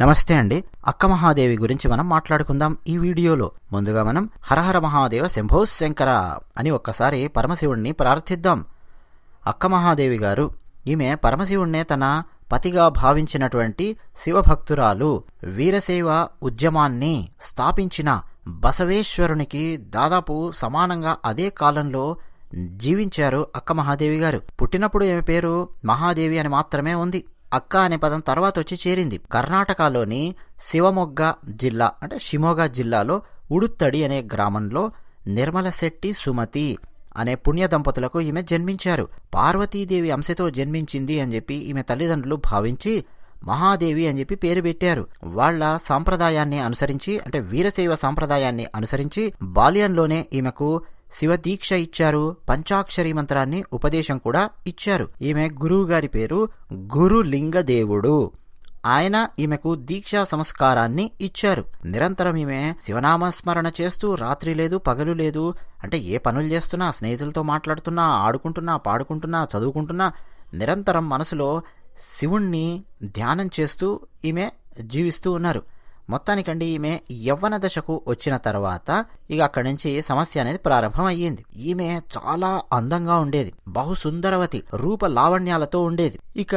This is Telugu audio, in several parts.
నమస్తే అండి. అక్క మహాదేవి గురించి మనం మాట్లాడుకుందాం ఈ వీడియోలో. ముందుగా మనం హరహర మహాదేవ శంభో శంకర అని ఒక్కసారి పరమశివుణ్ణి ప్రార్థిద్దాం. అక్క మహాదేవి గారు ఈమె పరమశివుణ్ణే తన పతిగా భావించినటువంటి శివభక్తురాలు. వీరశైవ ఉద్యమాన్ని స్థాపించిన బసవేశ్వరునికి దాదాపు సమానంగా అదే కాలంలో జీవించారు అక్క మహాదేవి గారు. పుట్టినప్పుడు ఈమె పేరు మహాదేవి అని మాత్రమే ఉంది. అక్క అనే పదం తర్వాత వచ్చి చేరింది. కర్ణాటకలోని శివమొగ్గ జిల్లా అంటే షిమోగా జిల్లాలో ఉడుత్తడి అనే గ్రామంలో నిర్మలశెట్టి సుమతి అనే పుణ్య దంపతులకు ఈమె జన్మించారు. పార్వతీదేవి అంశతో జన్మించింది అని చెప్పి ఈమె తల్లిదండ్రులు భావించి మహాదేవి అని చెప్పి పేరు పెట్టారు. వాళ్ల సాంప్రదాయాన్ని అనుసరించి అంటే వీరశైవ సాంప్రదాయాన్ని అనుసరించి బాల్యంలోనే ఈమెకు శివదీక్ష ఇచ్చారు. పంచాక్షరి మంత్రాన్ని ఉపదేశం కూడా ఇచ్చారు. ఈమె గురువు గారి పేరు గురులింగదేవుడు. ఆయన ఈమెకు దీక్షా సంస్కారాన్ని ఇచ్చారు. నిరంతరం ఈమె శివనామస్మరణ చేస్తూ రాత్రి లేదు పగలు లేదు అంటే ఏ పనులు చేస్తున్నా, స్నేహితులతో మాట్లాడుతున్నా, ఆడుకుంటున్నా, పాడుకుంటున్నా, చదువుకుంటున్నా నిరంతరం మనసులో శివుణ్ణి ధ్యానం చేస్తూ ఈమె జీవిస్తూ ఉన్నారు. మొత్తానికండి ఈమె యవ్వన దశకు వచ్చిన తర్వాత ఇక అక్కడి నుంచి సమస్య అనేది ప్రారంభం అయ్యింది. ఈమె చాలా అందంగా ఉండేది, బహుసుందరవతి, రూప లావణ్యాలతో ఉండేది. ఇక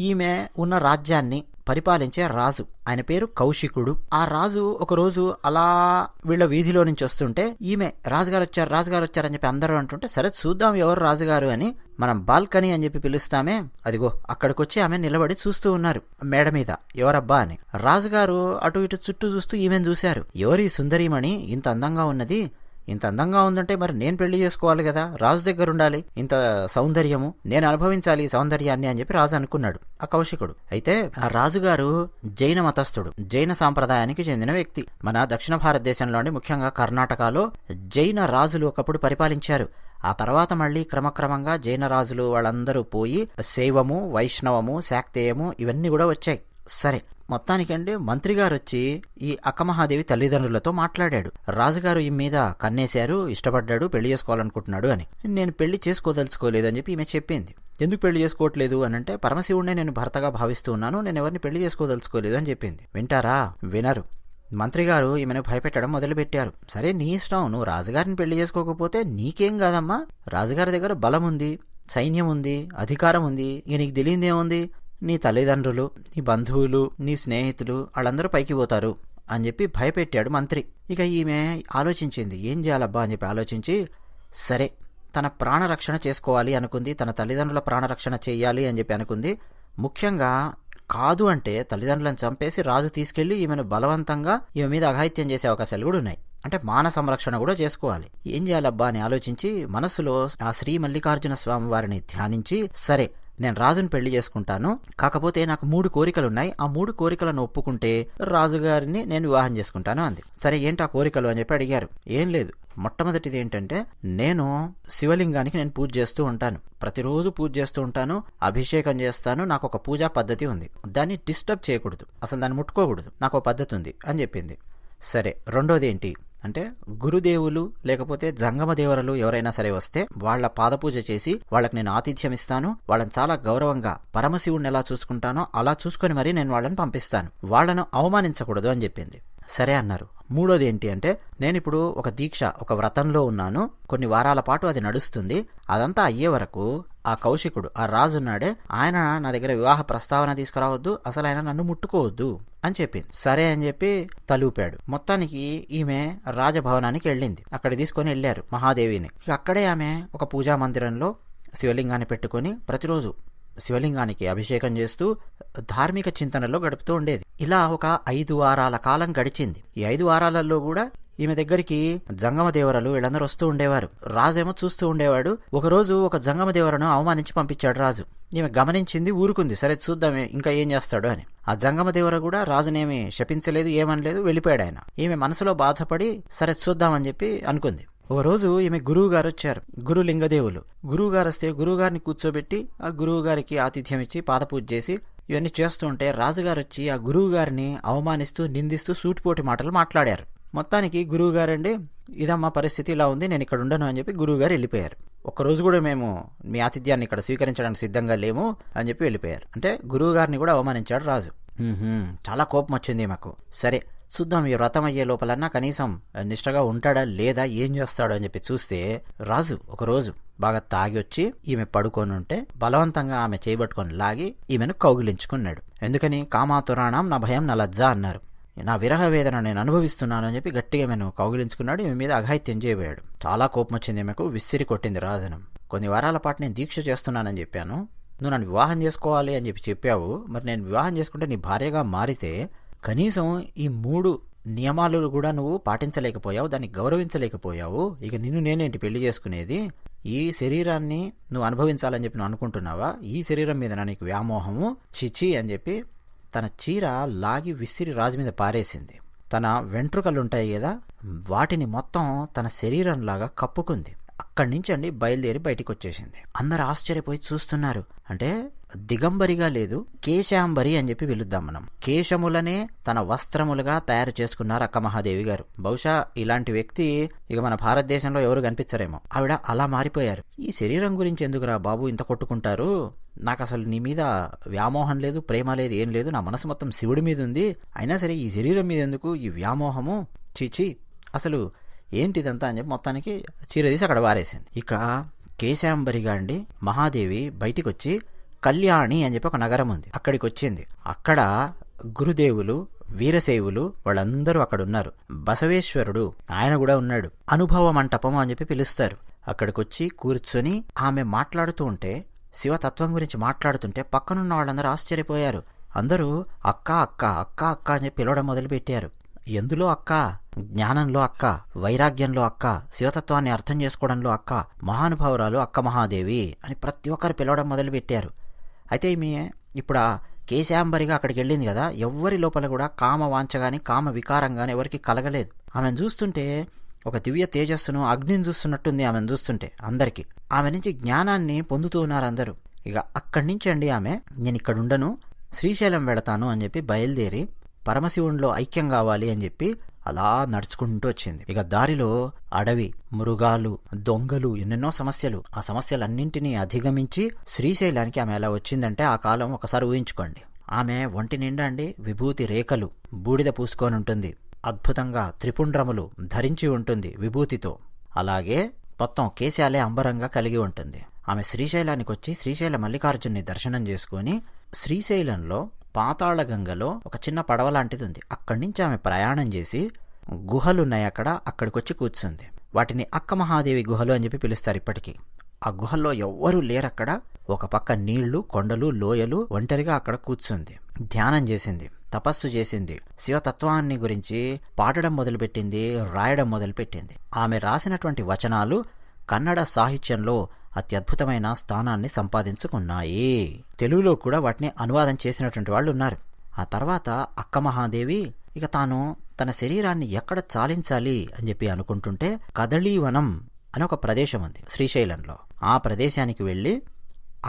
ఈమె ఉన్న రాజ్యాన్ని పరిపాలించే రాజు, ఆయన పేరు కౌశికుడు. ఆ రాజు ఒకరోజు అలా వీళ్ళ వీధిలో నుంచి వస్తుంటే ఈమె రాజుగారు వచ్చారని చెప్పి అందరూ అంటుంటే సరే చూద్దాం ఎవరు రాజుగారు అని మనం బాల్కనీ అని చెప్పి పిలుస్తామే, అదిగో అక్కడికొచ్చి ఆమె నిలబడి చూస్తూ ఉన్నారు మేడ మీద ఎవరబ్బా అని. రాజుగారు అటు ఇటు చుట్టూ చూస్తూ ఈమెను చూశారు. ఎవరి సుందరీమణి ఇంత అందంగా ఉన్నది, ఇంత అందంగా ఉందంటే మరి నేను పెళ్లి చేసుకోవాలి కదా, రాజు దగ్గర ఉండాలి ఇంత సౌందర్యము, నేను అనుభవించాలి ఈ సౌందర్యాన్ని అని చెప్పి రాజు అనుకున్నాడు ఆ కౌశికుడు. అయితే ఆ రాజుగారు జైన మతస్థుడు, జైన సాంప్రదాయానికి చెందిన వ్యక్తి. మన దక్షిణ భారతదేశంలోని ముఖ్యంగా కర్ణాటకలో జైన రాజులు ఒకప్పుడు పరిపాలించారు. ఆ తర్వాత మళ్ళీ క్రమక్రమంగా జైన రాజులు వాళ్ళందరూ పోయి శైవము, వైష్ణవము, శాక్తేయము ఇవన్నీ కూడా వచ్చాయి. సరే మొత్తానికంటే మంత్రి గారు వచ్చి ఈ అక్కమహాదేవి తల్లిదండ్రులతో మాట్లాడాడు. రాజుగారు ఈ మీద కన్నేశారు, ఇష్టపడ్డాడు, పెళ్లి చేసుకోవాలనుకుంటున్నాడు అని. నేను పెళ్లి చేసుకోదలుచుకోలేదు అని చెప్పి ఈమె చెప్పింది. ఎందుకు పెళ్లి చేసుకోవట్లేదు అని అంటే పరమశివుడినే నేను భర్తగా భావిస్తూ ఉన్నాను, నేను ఎవరిని పెళ్లి చేసుకోదలుచుకోలేదు అని చెప్పింది. వింటారా? వినరు. మంత్రి గారు ఈమెను భయపెట్టడం మొదలుపెట్టారు. సరే నీ ఇష్టం, నువ్వు రాజుగారిని పెళ్లి చేసుకోకపోతే నీకేం కాదమ్మా, రాజుగారి దగ్గర బలం ఉంది, సైన్యం ఉంది, అధికారం ఉంది, ఇక నీకు తెలియదేముంది, నీ తల్లిదండ్రులు, నీ బంధువులు, నీ స్నేహితులు వాళ్ళందరూ పైకి పోతారు అని చెప్పి భయపెట్టాడు మంత్రి. ఇక ఈమె ఆలోచించింది ఏం చేయాలబ్బా అని చెప్పి ఆలోచించి సరే తన ప్రాణరక్షణ చేసుకోవాలి అనుకుంది, తన తల్లిదండ్రుల ప్రాణరక్షణ చేయాలి అని చెప్పి అనుకుంది. ముఖ్యంగా కాదు అంటే తల్లిదండ్రులను చంపేసి రాజు తీసుకెళ్లి ఈమెను బలవంతంగా ఈమె మీద అఘాయిత్యం చేసే అవకాశాలు కూడా ఉన్నాయి. అంటే మాన సంరక్షణ కూడా చేసుకోవాలి. ఏం చేయాలబ్బా అని ఆలోచించి మనసులో ఆ శ్రీ మల్లికార్జున స్వామి వారిని ధ్యానించి సరే నేను రాజుని పెళ్లి చేసుకుంటాను, కాకపోతే నాకు 3 కోరికలున్నాయి, ఆ 3 కోరికలను ఒప్పుకుంటే రాజుగారిని నేను వివాహం చేసుకుంటాను అంది. సరే ఏంటి ఆ కోరికలు అని చెప్పి అడిగారు. ఏం లేదు, మొట్టమొదటిది ఏంటంటే నేను శివలింగానికి నేను పూజ చేస్తూ ఉంటాను, ప్రతిరోజు పూజ చేస్తూ ఉంటాను, అభిషేకం చేస్తాను, నాకు ఒక పూజా పద్ధతి ఉంది, దాన్ని డిస్టర్బ్ చేయకూడదు, అసలు దాన్ని ముట్టుకోకూడదు, నాకు ఒక పద్ధతి ఉంది అని చెప్పింది. సరే రెండోది ఏంటి అంటే గురుదేవులు లేకపోతే జంగమ దేవరలు ఎవరైనా సరే వస్తే వాళ్ల పాదపూజ చేసి వాళ్ళకి నేను ఆతిథ్యం ఇస్తాను, వాళ్ళని చాలా గౌరవంగా పరమశివుడిని ఎలా చూసుకుంటానో అలా చూసుకొని మరీ నేను వాళ్ళని పంపిస్తాను, వాళ్లను అవమానించకూడదు అని చెప్పింది. సరే అన్నారు. మూడోది ఏంటి అంటే నేను ఇప్పుడు ఒక దీక్ష, ఒక వ్రతంలో ఉన్నాను, కొన్ని వారాల పాటు అది నడుస్తుంది, అదంతా అయ్యే వరకు ఆ కౌశికుడు, ఆ రాజున్నాడే, ఆయన నా దగ్గర వివాహ ప్రస్తావన తీసుకురావద్దు, అసలు ఆయన నన్ను ముట్టుకోవద్దు అని చెప్పింది. సరే అని చెప్పి తలూపాడు. మొత్తానికి ఈమె రాజభవనానికి వెళ్ళింది. అక్కడ తీసుకొని వెళ్ళారు మహాదేవిని. అక్కడే ఆమె ఒక పూజా మందిరంలో శివలింగాన్ని పెట్టుకొని ప్రతిరోజు శివలింగానికి అభిషేకం చేస్తూ ధార్మిక చింతనలో గడుపుతూ ఉండేది. ఇలా ఒక 5 వారాల కాలం గడిచింది. ఈ 5 వారాలలో కూడా ఈమె దగ్గరికి జంగమదేవరలు వీళ్ళందరూ వస్తూ ఉండేవారు. రాజేమో చూస్తూ ఉండేవాడు. ఒకరోజు ఒక జంగమదేవరను అవమానించి పంపించాడు రాజు. ఈమె గమనించింది, ఊరుకుంది, సరే చూద్దామే ఇంకా ఏం చేస్తాడు అని. ఆ జంగమదేవర కూడా రాజునేమి శపించలేదు, ఏమనలేదు, వెళ్ళిపోయాడు ఆయన. ఈమె మనసులో బాధపడి సరే చూద్దామని చెప్పి అనుకుంది. ఓ రోజు ఈమె గురువు గారు వచ్చారు, గురులింగదేవులు. గురువు గారు వస్తే గురువుగారిని కూర్చోబెట్టి ఆ గురువు గారికి ఆతిథ్యం ఇచ్చి పాదపూజ చేసి ఇవన్నీ చేస్తూ ఉంటే రాజుగారు వచ్చి ఆ గురువు గారిని అవమానిస్తూ నిందిస్తూ సూటిపోటి మాటలు మాట్లాడారు. మొత్తానికి గురువు గారండి ఇదమ్మా పరిస్థితి, ఇలా ఉంది, నేను ఇక్కడ ఉండను అని చెప్పి గురువు గారు వెళ్ళిపోయారు. ఒక్కరోజు కూడా మేము మీ ఆతిథ్యాన్ని ఇక్కడ స్వీకరించడానికి సిద్ధంగా లేము అని చెప్పి వెళ్ళిపోయారు. అంటే గురువు గారిని కూడా అవమానించాడు రాజు. చాలా కోపం వచ్చింది ఈమెకు. సరే చూద్దాం, ఈ వ్రతం అయ్యే లోపలన్నా కనీసం నిష్టగా ఉంటాడా లేదా, ఏం చేస్తాడో అని చెప్పి చూస్తే రాజు ఒకరోజు బాగా తాగి వచ్చి ఈమె పడుకొని ఉంటే బలవంతంగా ఆమె చేయబట్టుకొని లాగి ఈమెను కౌగిలించుకున్నాడు. ఎందుకని? కామాతురాణం నా భయం నా లజ్జ అన్నారు. నా విరహ వేదన నేను అనుభవిస్తున్నాను అని చెప్పి గట్టిగా ఈమెను కౌగిలించుకున్నాడు. ఈమె మీద అఘాయిత్యం చేయబోయాడు. చాలా కోపం వచ్చింది ఈమెకు. విసిరి కొట్టింది రాజును. కొన్ని వారాల పాటు నేను దీక్ష చేస్తున్నానని చెప్పాను, నువ్వు నన్ను వివాహం చేసుకోవాలి అని చెప్పావు. మరి నేను వివాహం చేసుకుంటే నీ భార్యగా మారితే కనీసం ఈ 3 నియమాలు కూడా నువ్వు పాటించలేకపోయావు, దాన్ని గౌరవించలేకపోయావు. ఇక నిన్ను నేనేంటి పెళ్లి చేసుకునేది? ఈ శరీరాన్ని నువ్వు అనుభవించాలని చెప్పి నువ్వు అనుకుంటున్నావా? ఈ శరీరం మీద నీకు వ్యామోహము, చిచి అని చెప్పి తన చీర లాగి విసిరి రాజు మీద పారేసింది. తన వెంట్రుకలుంటాయి కదా, వాటిని మొత్తం తన శరీరంలాగా కప్పుకుంది. అక్కడి నుంచి అండి బయలుదేరి బయటికి వచ్చేసింది. అందరు ఆశ్చర్యపోయి చూస్తున్నారు. అంటే దిగంబరిగా లేదు, కేశాంబరి అని చెప్పి పిలుద్దాం మనం. కేశములనే తన వస్త్రములుగా తయారు చేసుకున్నారు అక్క మహాదేవి గారు. బహుశా ఇలాంటి వ్యక్తి ఇక మన భారతదేశంలో ఎవరు కనిపించరేమో. ఆవిడ అలా మారిపోయారు. ఈ శరీరం గురించి ఎందుకురా బాబు ఇంత కొట్టుకుంటారు? నాకు అసలు నీ మీద వ్యామోహం లేదు, ప్రేమ లేదు, ఏం లేదు. నా మనసు మొత్తం శివుడి మీద ఉంది. అయినా సరే ఈ శరీరం మీద ఎందుకు ఈ వ్యామోహము? చీచి, అసలు ఏంటిదంతా అని చెప్పి మొత్తానికి చీరదీసి అక్కడ వారేసింది. ఇక కేశాంబరిగా అండి మహాదేవి బయటికి వచ్చి కళ్యాణి అని చెప్పి ఒక నగరం ఉంది, అక్కడికి వచ్చింది. అక్కడ గురుదేవులు, వీరశైవులు వాళ్ళందరూ అక్కడ ఉన్నారు. బసవేశ్వరుడు ఆయన కూడా ఉన్నాడు. అనుభవ మంటపం అని చెప్పి పిలుస్తారు. అక్కడికి వచ్చి కూర్చొని ఆమె మాట్లాడుతూ ఉంటే, శివతత్వం గురించి మాట్లాడుతుంటే పక్కనున్న వాళ్ళందరూ ఆశ్చర్యపోయారు. అందరూ అక్క అక్క అక్క అక్క అని చెప్పి పిలవడం మొదలుపెట్టారు. ఎందులో అక్క? జ్ఞానంలో అక్క, వైరాగ్యంలో అక్క, శివతత్వాన్ని అర్థం చేసుకోవడంలో అక్క, మహానుభావురాలు అక్క మహాదేవి అని ప్రతి ఒక్కరు పిలవడం మొదలుపెట్టారు. అయితే ఈమె ఇప్పుడు ఆ కేశాంబరిగా అక్కడికి వెళ్ళింది కదా, ఎవ్వరి లోపల కూడా కామ వాంఛ గాని కామ వికారం గాని ఎవరికి కలగలేదు. ఆమెను చూస్తుంటే ఒక దివ్య తేజస్సును, అగ్నిని చూస్తున్నట్టుంది ఆమెను చూస్తుంటే అందరికీ. ఆమె నుంచి జ్ఞానాన్ని పొందుతూ ఉన్నారు అందరూ. ఇక అక్కడి నుంచి అండి ఆమె నేను ఇక్కడ ఉండను, శ్రీశైలం వెళతాను అని చెప్పి బయలుదేరి పరమశివునిలో ఐక్యం కావాలి అని చెప్పి అలా నడుచుకుంటూ వచ్చింది. ఇక దారిలో అడవి, మృగాలు, దొంగలు, ఎన్నెన్నో సమస్యలు. ఆ సమస్యలన్నింటినీ అధిగమించి శ్రీశైలానికి ఆమె ఎలా వచ్చిందంటే ఆ కాలం ఒకసారి ఊహించుకోండి. ఆమె ఒంటి నిండా అండి విభూతి రేఖలు, బూడిద పూసుకొని ఉంటుంది. అద్భుతంగా త్రిపుండ్రములు ధరించి ఉంటుంది విభూతితో. అలాగే మొత్తం కేశాలే అంబరంగా కలిగి ఉంటుంది. ఆమె శ్రీశైలానికి వచ్చి శ్రీశైల మల్లికార్జున్ని దర్శనం చేసుకుని శ్రీశైలంలో పాతాళ గంగలో ఒక చిన్న పడవ లాంటిది ఉంది. అక్కడి నుంచి ఆమె ప్రయాణం చేసి గుహలున్నాయి అక్కడికి వచ్చి కూర్చుంది. వాటిని అక్క మహాదేవి గుహలు అని చెప్పి పిలుస్తారు ఇప్పటికీ. ఆ గుహల్లో ఎవ్వరూ లేరక్కడ. ఒక పక్క నీళ్లు, కొండలు, లోయలు, ఒంటరిగా అక్కడ కూర్చుంది. ధ్యానం చేసింది, తపస్సు చేసింది, శివతత్వాన్ని గురించి పాడడం మొదలుపెట్టింది, రాయడం మొదలుపెట్టింది. ఆమె రాసినటువంటి వచనాలు కన్నడ సాహిత్యంలో అత్యద్భుతమైన స్థానాన్ని సంపాదించుకున్నాయి. తెలుగులో కూడా వాటిని అనువాదం చేసినటువంటి వాళ్ళు ఉన్నారు. ఆ తర్వాత అక్క మహాదేవి ఇక తాను తన శరీరాన్ని ఎక్కడ చాలించాలి అని చెప్పి అనుకుంటుంటే కదళీవనం అని ఒక ప్రదేశం ఉంది శ్రీశైలంలో. ఆ ప్రదేశానికి వెళ్ళి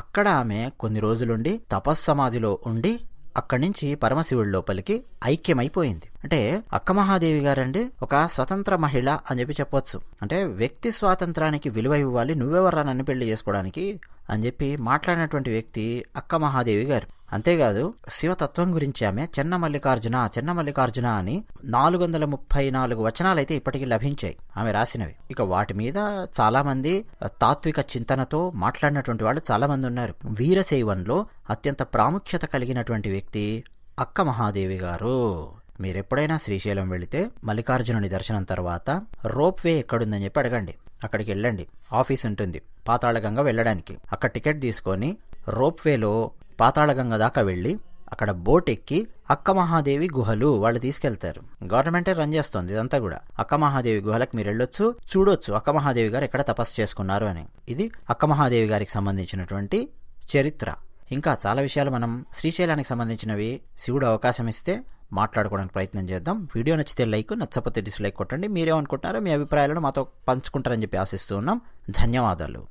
అక్కడ ఆమె కొన్ని రోజులుండి తపస్సమాధిలో ఉండి అక్కడి నుంచి పరమశివుడి లోపలికి ఐక్యమైపోయింది. అంటే అక్క మహాదేవి గారండి ఒక స్వతంత్ర మహిళ అని చెప్పి చెప్పొచ్చు. అంటే వ్యక్తి స్వాతంత్రానికి విలువ ఇవ్వాలి, నువ్వెవర్రా నన్ను పెళ్లి చేసుకోవడానికి అని చెప్పి మాట్లాడినటువంటి వ్యక్తి అక్క మహాదేవి గారు. అంతేకాదు శివతత్వం గురించి ఆమె చెన్న మల్లికార్జున అని 434 వచనాలైతే ఇప్పటికీ లభించాయి ఆమె రాసినవి. ఇక వాటి మీద చాలా మంది తాత్విక చింతనతో మాట్లాడినటువంటి వాళ్ళు చాలా మంది ఉన్నారు. వీరశైవంలో అత్యంత ప్రాముఖ్యత కలిగినటువంటి వ్యక్తి అక్క మహాదేవి గారు. మీరెప్పుడైనా శ్రీశైలం వెళితే మల్లికార్జునుని దర్శనం తర్వాత రోప్ వే ఎక్కడుందని చెప్పి అడగండి. అక్కడికి వెళ్ళండి, ఆఫీస్ ఉంటుంది పాతాళగంగ వెళ్ళడానికి. అక్కడ టికెట్ తీసుకొని రోప్ వేలో పాతాళగంగ దాకా వెళ్ళి అక్కడ బోట్ ఎక్కి అక్క మహాదేవి గుహలు వాళ్ళు తీసుకెళ్తారు. గవర్నమెంటే రన్ చేస్తుంది ఇదంతా కూడా. అక్క మహాదేవి గుహలకు మీరు వెళ్ళొచ్చు, చూడొచ్చు అక్క మహాదేవి గారు ఎక్కడ తపస్సు చేసుకున్నారు అని. ఇది అక్క మహాదేవి గారికి సంబంధించినటువంటి చరిత్ర. ఇంకా చాలా విషయాలు మనం శ్రీశైలానికి సంబంధించినవి శివుడు అవకాశం ఇస్తే మాట్లాడుకోవడానికి ప్రయత్నం చేద్దాం. వీడియో నచ్చితే లైక్, నచ్చకపోతే డిస్లైక్ కొట్టండి. మీరేమనుకుంటున్నారో మీ అభిప్రాయాలను మాతో పంచుకుంటారని చెప్పి ఆశిస్తూ ఉన్నాం. ధన్యవాదాలు.